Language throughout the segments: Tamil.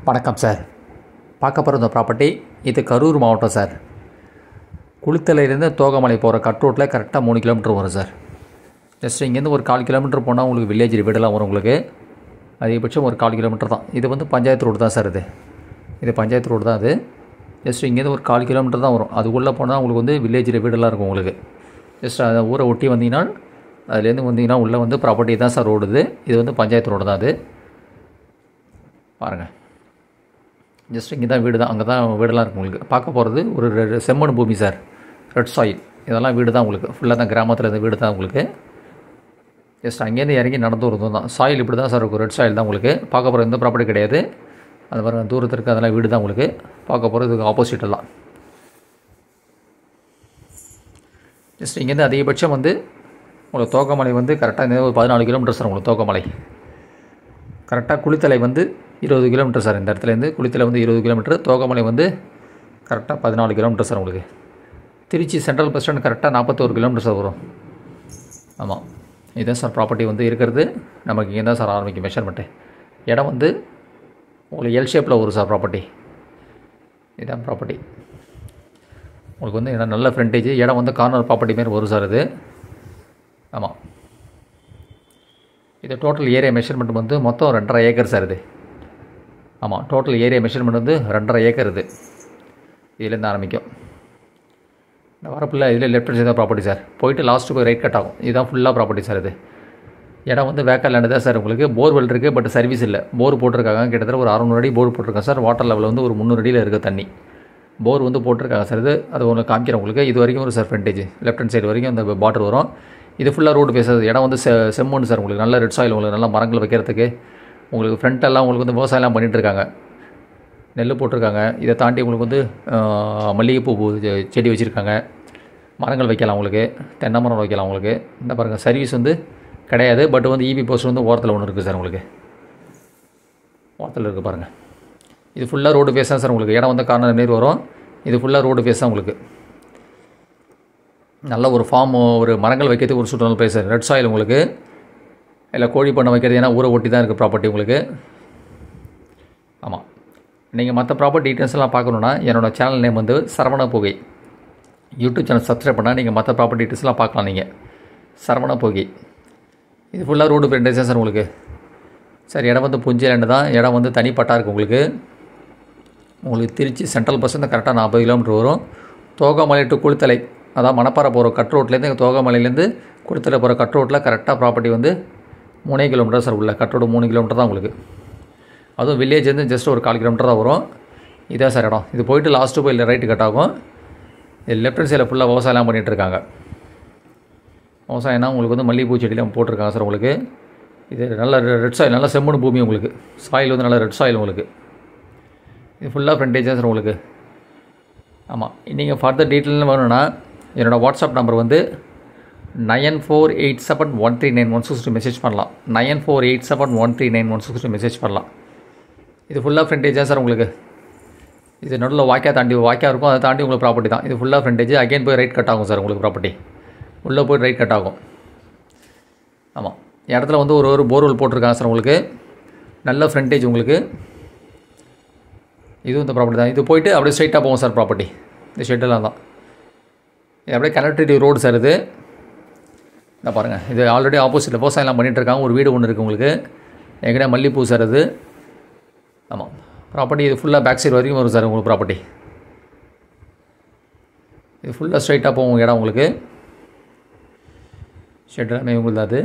வணக்கம் சார். பார்க்க போகிற இந்த ப்ராப்பர்ட்டி இது கரூர் மாவட்டம் சார். குளித்தலையிலேருந்து தோகமலை போகிற கட் ரோட்டில் கரெக்டாக 3 கிலோமீட்டர் வரும் சார். ஜஸ்ட் இங்கேருந்து ஒரு 1/4 கிலோமீட்டர் போனால் உங்களுக்கு வில்லேஜ் வீடெல்லாம் வரும். உங்களுக்கு அதிகபட்சம் ஒரு 1/4 கிலோமீட்டர் தான். இது வந்து பஞ்சாயத்து ரோடு தான் சார். இது பஞ்சாயத்து ரோடு தான். அது ஜஸ்ட் இங்கேருந்து ஒரு 1/4 கிலோமீட்டர் தான் வரும். அதுக்குள்ளே போனால் உங்களுக்கு வந்து வில்லேஜ் வீடெல்லாம் இருக்கும். உங்களுக்கு ஜஸ்ட் அதை ஊரை ஒட்டி வந்தீங்கன்னா அதுலேருந்து வந்தீங்கன்னா உள்ளே வந்து ப்ராப்பர்ட்டி தான் சார் ரோடு. இது வந்து பஞ்சாயத்து ரோடு தான். அது பாருங்கள், ஜஸ்ட் இங்கே தான் வீடு தான். அங்கே தான் வீடெல்லாம் இருக்கும். உங்களுக்கு பார்க்க போகிறது ஒரு செம்மண் பூமி சார். ரெட் சாயில் இதெல்லாம் வீடு தான். உங்களுக்கு ஃபுல்லாக தான் கிராமத்தில் இருந்த வீடு தான். உங்களுக்கு ஜஸ்ட் அங்கேருந்து இறங்கி நடந்து வருது தான். சாயில் இப்படி தான் சார் இருக்கும். ரெட் சாயில் தான். உங்களுக்கு பார்க்க போகிற எந்த ப்ராப்பர்ட்டி கிடையாது. அது மாதிரி தூரத்திற்கு அதெல்லாம் வீடு தான். உங்களுக்கு பார்க்க போகிறது இதுக்கு ஆப்போசிட்டெல்லாம். ஜஸ்ட் இங்கேருந்து அதிகபட்சம் வந்து உங்களுக்கு தோகமலை வந்து கரெக்டாக ஒரு 14 கிலோமீட்டர் சார். உங்களுக்கு தோகமலை கரெக்டாக குளித்தலை வந்து 20 கிலோமீட்டர் சார். இந்த இடத்துலேருந்து குளித்தலை வந்து 20 கிலோமீட்டர், தோகமலை வந்து கரெக்டாக 14 கிலோமீட்டர் சார். உங்களுக்கு திருச்சி சென்ட்ரல் பஸ் ஸ்டாண்ட் கரெக்டாக 41 கிலோமீட்டர் சார் வரும். ஆமாம், இதுதான் சார் ப்ராப்பர்ட்டி வந்து இருக்கிறது. நமக்கு இங்கே தான் சார் ஆரம்பிக்கும் மெஷர்மெண்ட்டு. இடம் வந்து உங்களுக்கு எல் ஷேப்பில் வரும் சார் ப்ராப்பர்ட்டி. இதுதான் ப்ராப்பர்ட்டி. உங்களுக்கு வந்து இடம் நல்ல ஃப்ரண்டேஜ். இடம் வந்து கார்னர் ப்ராப்பர்ட்டி மாரி வரும் சார். இது ஆமாம், இது டோட்டல் ஏரியா மெஷர்மெண்ட் வந்து மொத்தம் 2.5 ஏக்கர் சார். இது ஆமாம், டோட்டல் ஏரியா மெஷர்மெண்ட் வந்து 2.5 ஏக்கர். இது இதுலேருந்து ஆரம்பிக்கும். இந்த வரப்பில் இதில் லெஃப்ட் சைடு தான் ப்ராப்பர்ட்டி சார். போயிட்டு லாஸ்ட்டு போய் ரைட் கட் ஆகும். இதுதான் ஃபுல்லாக ப்ராப்பர்ட்டி சார். இது இடம் வந்து வேக்கல் லேண்டு தான் சார். உங்களுக்கு போர்வெல் இருக்குது, பட் சர்வீஸ் இல்லை. போர் போட்டிருக்காங்க. கிட்டத்தட்ட ஒரு 600 அடி போர் போட்டிருக்காங்க சார். வாட்டர் லெவல் வந்து ஒரு 300 அடியில் இருக்குது தண்ணி. போர் வந்து போட்டிருக்காங்க சார். அது ஒன்று காமிக்கிறேன் உங்களுக்கு. இது வரைக்கும் ஒரு sir frontage left hand side வரைக்கும் அந்த பாட்டர் வரும். இது ஃபுல்லாக ரோடு பேசுறது. இடம் வந்து செம்மண் சார். உங்களுக்கு நல்ல ரெட் சாயில். உங்களுக்கு நல்லா மரங்கள் வைக்கிறதுக்கு உங்களுக்கு ஃப்ரண்ட்டெல்லாம் உங்களுக்கு வந்து விவசாயம்லாம் பண்ணிகிட்ருக்காங்க. நெல் போட்டிருக்காங்க. இதை தாண்டி உங்களுக்கு வந்து மல்லிகைப்பூ செடி வச்சுருக்காங்க. மரங்கள் வைக்கலாம். உங்களுக்கு தென்னை மரம் வைக்கலாம். உங்களுக்கு இந்த பாருங்கள், சர்வீஸ் வந்து கிடையாது. பட் வந்து இபி போஸ்ட் வந்து ஓரத்தில் ஒன்று இருக்குது சார். உங்களுக்கு ஓரத்தில் இருக்குது பாருங்கள். இது ஃபுல்லாக ரோடு பேஸ் தான் சார். உங்களுக்கு இடம் வந்து கார்னர் மாரி வரும். இது ஃபுல்லாக ரோடு பேஸ் தான். உங்களுக்கு நல்ல ஒரு ஃபார்ம், ஒரு மரங்கள் வைக்கிறதுக்கு ஒரு சுற்றுலா பிளேஸ் சார். ரெட் சாயில் உங்களுக்கு இல்லை கோழி பண்ணை வைக்கிறது. ஏன்னா ஊரை ஒட்டி தான் இருக்குது ப்ராப்பர்ட்டி உங்களுக்கு. ஆமாம், நீங்கள் மற்ற ப்ராப்பர்ட்டி டீட்டெயில்ஸ்லாம் பார்க்கணுன்னா என்னோடய சேனல் நேம் வந்து சரவண புகை. யூடியூப் சேனல் சப்ஸ்கிரைப் பண்ணால் நீங்கள் மற்ற ப்ராப்பர்ட்டி டீட்டெயில்ஸ்லாம் பார்க்கலாம். நீங்கள் சரவண புகை. இது ஃபுல்லாக ரோடு ஃப்ரண்டேஜ் சார். உங்களுக்கு சார் இடம் வந்து புஞ்சை லேண்டு தான். இடம் வந்து தனிப்பட்டா இருக்குது. உங்களுக்கு திருச்சி சென்ட்ரல் பஸ் வந்து கரெக்டாக 40 கிலோமீட்டர் வரும். தோகமலை டு குளித்தலை, அதான் மணப்பாறை போகிற கட் ரோட்லேருந்து தோகமலையிலேருந்து குளித்தலை போகிற கட் ரோட்டில் கரெக்டாக ப்ராப்பர்ட்டி வந்து 3 கிலோமீட்டர் சார். உள்ள கட் ரோடு 3 கிலோமீட்டர் தான் உங்களுக்கு. அதுவும் வில்லேஜ் வந்து ஜஸ்ட் ஒரு 1/4 கிலோமீட்டர் தான் வரும். இதான் சார் இடம். இது போயிட்டு லாஸ்ட்டு போய் ரைட்டு கட் ஆகும். இது லெஃப்ட் ஹேண்ட் சைடில் ஃபுல்லாக விவசாயம்லாம் பண்ணிகிட்ருக்காங்க. விவசாயம்னா உங்களுக்கு வந்து மல்லிகைப்பூ செடியெலாம் போட்டிருக்காங்க சார். உங்களுக்கு இது நல்ல ரெட் சாயில், நல்ல செம்மண் பூமி. உங்களுக்கு சாயில் வந்து நல்ல ரெட் சாயில். உங்களுக்கு இது ஃபுல்லாக ஃப்ரண்டேஜ் தான் சார். உங்களுக்கு ஆமாம், நீங்கள் ஃபர்தர் டீட்டெயில்னு வேணும்னா என்னோடய வாட்ஸ்அப் நம்பர் வந்து 9487139162 மெசேஜ் பண்ணலாம். 9487139162 மெசேஜ் பண்ணலாம். இது ஃபுல்லாக ஃப்ரண்டேஜ் தான் சார். உங்களுக்கு இது நடுவில் வாய்க்கா இருக்கும். அதை தாண்டி உங்களுக்கு ப்ராப்பர்ட்டி தான். இது ஃபுல்லாக ஃப்ரண்டேஜ். அகைன் போய் ரைட் கட் ஆகும் சார். உங்களுக்கு ப்ராப்பர்ட்டி உள்ளே போய் ரைட் கட் ஆகும். ஆமாம், இடத்துல வந்து ஒரு போர்வெல் போட்டிருக்காங்க சார். உங்களுக்கு நல்ல ஃப்ரண்டேஜ். உங்களுக்கு இதுவும் இந்த ப்ராப்பர்ட்டி தான். இது போயிட்டு அப்படியே ஸ்ட்ரைட்டாக போகும் சார் ப்ராப்பர்ட்டி. இந்த ஷெட்டெல்லாம் தான். இது அப்படியே கனெக்டிவிட்டி ரோடு சார். இது நான் பாருங்கள், இது ஆல்ரெடி ஆப்போசிட்டில் விவசாயம்லாம் பண்ணிகிட்ருக்காங்க. ஒரு வீடு ஒன்று இருக்குது உங்களுக்கு. எங்கடா மல்லிகைப்பூ சார். அது ஆமாம், ப்ராப்பர்ட்டி இது ஃபுல்லாக பேக் சைடு வரைக்கும் வரும் சார். உங்களுக்கு ப்ராப்பர்ட்டி இது ஃபுல்லாக ஸ்ட்ரைட்டாக போகும் இடம். உங்களுக்கு ஷெட் எல்லாமே உங்களுக்கு அது.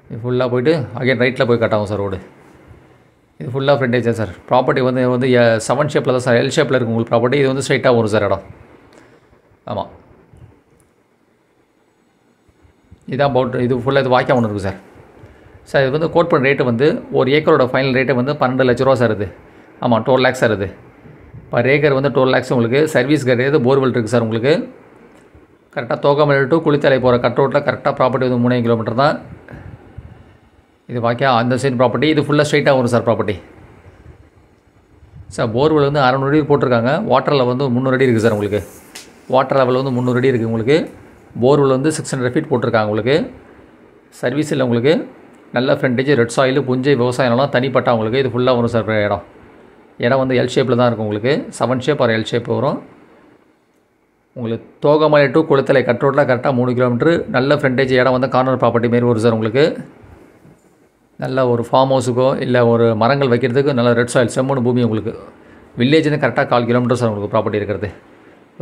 இது ஃபுல்லாக போய்ட்டு அகைன் ரைட்டில் போய் கட் ஆகும் சார் ரோடு. இது ஃபுல்லாக ஃப்ரண்டேஜ் தான் சார். ப்ராப்பர்ட்டி வந்து 7 ஷேப்பில் தான் சார். எல் ஷேப்பில் இருக்குது உங்களுக்கு ப்ராப்பர்ட்டி. இது வந்து ஸ்ட்ரைட்டாக வரும் சார் இடம். ஆமாம், இதான் பவுட்ரு. இது ஃபுல்லாக இது வாய்க்கா ஒன்று இருக்குது சார். சார் இது வந்து கோட் பண்ண ரேட்டு வந்து ஒரு ஏக்கரோட ஃபைனல் ரேட்டு வந்து 12 லட்ச ரூபா சார். இது ஆமாம், 12 லேக்ஸ் சார். இது பர் ஏக்கர் வந்து 12 லேக்ஸ். உங்களுக்கு சர்வீஸ் கிடையாது. போர்வெல் இருக்குது சார். உங்களுக்கு கரெக்டாக தோகமலை டு குளித்தலை போகிற கட் ரோட்டில் கரெக்டாக ப்ராப்பர்ட்டி வந்து 3 கிலோமீட்டர் தான். இது வாய்க்கா அந்த சைடு ப்ராப்பர்ட்டி. இது ஃபுல்லாக ஸ்ட்ரைட்டாக வரும் சார் ப்ராப்பர்ட்டி. சார் போர்வெல் வந்து 600 அடி போட்டிருக்காங்க. வாட்டர் லெவல் வந்து 300 அடி இருக்குது சார். உங்களுக்கு வாட்டர் லெவல் வந்து 300 அடி இருக்குது. உங்களுக்கு போர்வெல் வந்து 600 ஃபீட் போட்டிருக்காங்க. உங்களுக்கு சர்வீஸ் இல்லை. உங்களுக்கு நல்ல ஃப்ரண்டேஜ், ரெட் சாயில், புஞ்சை விவசாய நிலம், தனிப்பட்டா உங்களுக்கு இது ஃபுல்லாக வரும் சார் இடம் வந்து எல் ஷேப்பில் தான் இருக்கும் உங்களுக்கு. 7 ஷேப் ஆர் எல் ஷேப் வரும் உங்களுக்கு. தோகமலை டு குளத்தலை கட் ரோட்டில் கரெக்டாக 3 கிலோமீட்டர். நல்ல ஃப்ரண்டேஜ் இடம் வந்து கார்னர் ப்ராப்பர்ட்டி மாரி வரும் சார் உங்களுக்கு. நல்ல ஒரு ஃபார்ம் ஹவுஸுக்கோ இல்லை ஒரு மரங்கள் வைக்கிறதுக்கு நல்ல ரெட் சாயில் செம்மண் பூமி உங்களுக்கு. வில்லேஜ்னு கரெக்டாக 4 கிலோமீட்டர் சார் உங்களுக்கு ப்ராப்பர்ட்டி இருக்கிறது.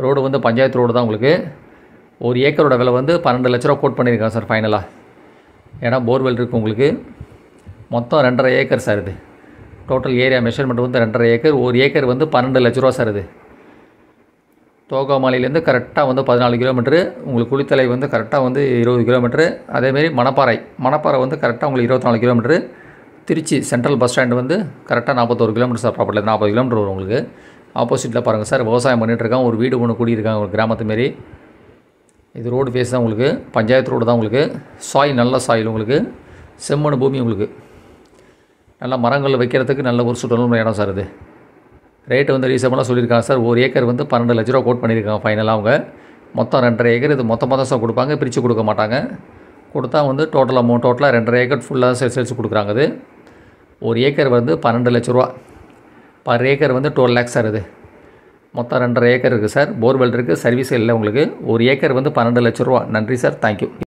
ரோடு வந்து பஞ்சாயத்து ரோடு தான் உங்களுக்கு. 1 ஏக்கரோட விலை வந்து 12 லட்ச ரூபா கோட் பண்ணியிருக்காங்க சார் ஃபைனலாக. இடம் போர்வெல் இருக்குது உங்களுக்கு. மொத்தம் 2.5 ஏக்கர் சார் இது. டோட்டல் ஏரியா மெஷர்மெண்ட் வந்து 2.5 ஏக்கர். 1 ஏக்கர் வந்து 12 லட்ச ரூபா சார் இது. தோகமலையிலேருந்து கரெக்டாக வந்து 14 கிலோமீட்ரு. உங்களுக்கு குளித்தலை வந்து கரெக்டாக வந்து 20 கிலோமீட்ரு. அதேமாரி மணப்பாறை வந்து கரெக்டாக உங்களுக்கு 24 kilometre. Trichy central bus stand வந்து கரெக்டாக 41 கிலோமீட்டர் சார் ப்ராப்பர்ட்டியில் 40 கிலோமீட்டர் வரும் உங்களுக்கு. ஆப்போசிட்டில் பாருங்கள் சார் விவசாயம் பண்ணிகிட்ருக்காங்க. ஒரு வீடு ஒன்று கூடியிருக்காங்க ஒரு கிராமத்து மாரி. இது ரோடு ஃபேஸ் தான் உங்களுக்கு. பஞ்சாயத்து ரோடு தான் உங்களுக்கு. சாயில் நல்ல சாயில் உங்களுக்கு. செம்மண் பூமி உங்களுக்கு. நல்லா மரங்கள் வைக்கிறதுக்கு நல்ல ஒரு சுற்றுலா இடம் சார் இது. ரேட்டு வந்து ரீசனபிளாக சொல்லியிருக்காங்க சார். 1 ஏக்கர் வந்து 12 லட்ச ரூபா கோட் பண்ணியிருக்காங்க ஃபைனலாக அவங்க. மொத்தம் 2.5 ஏக்கர். இது மொத்தமாக தான் சார் கொடுப்பாங்க, பிரித்து கொடுக்க மாட்டாங்க. கொடுத்தா வந்து டோட்டலாக 2.5 ஏக்கர் ஃபுல்லாக சேல்ஸ் கொடுக்குறாங்க. இது 1 ஏக்கர் வந்து 12 லட்ச ரூபா. பர் ஏக்கர் வந்து 12 லேக்ஸ் சார் இது. மொத்தம் 2.5 ஏக்கர் இருக்குது சார். போர்வெல் இருக்குது, சர்வீஸ் இல்லை உங்களுக்கு. 1 ஏக்கர் வந்து 12 லட்ச ரூபா. நன்றி சார், தேங்க்யூ.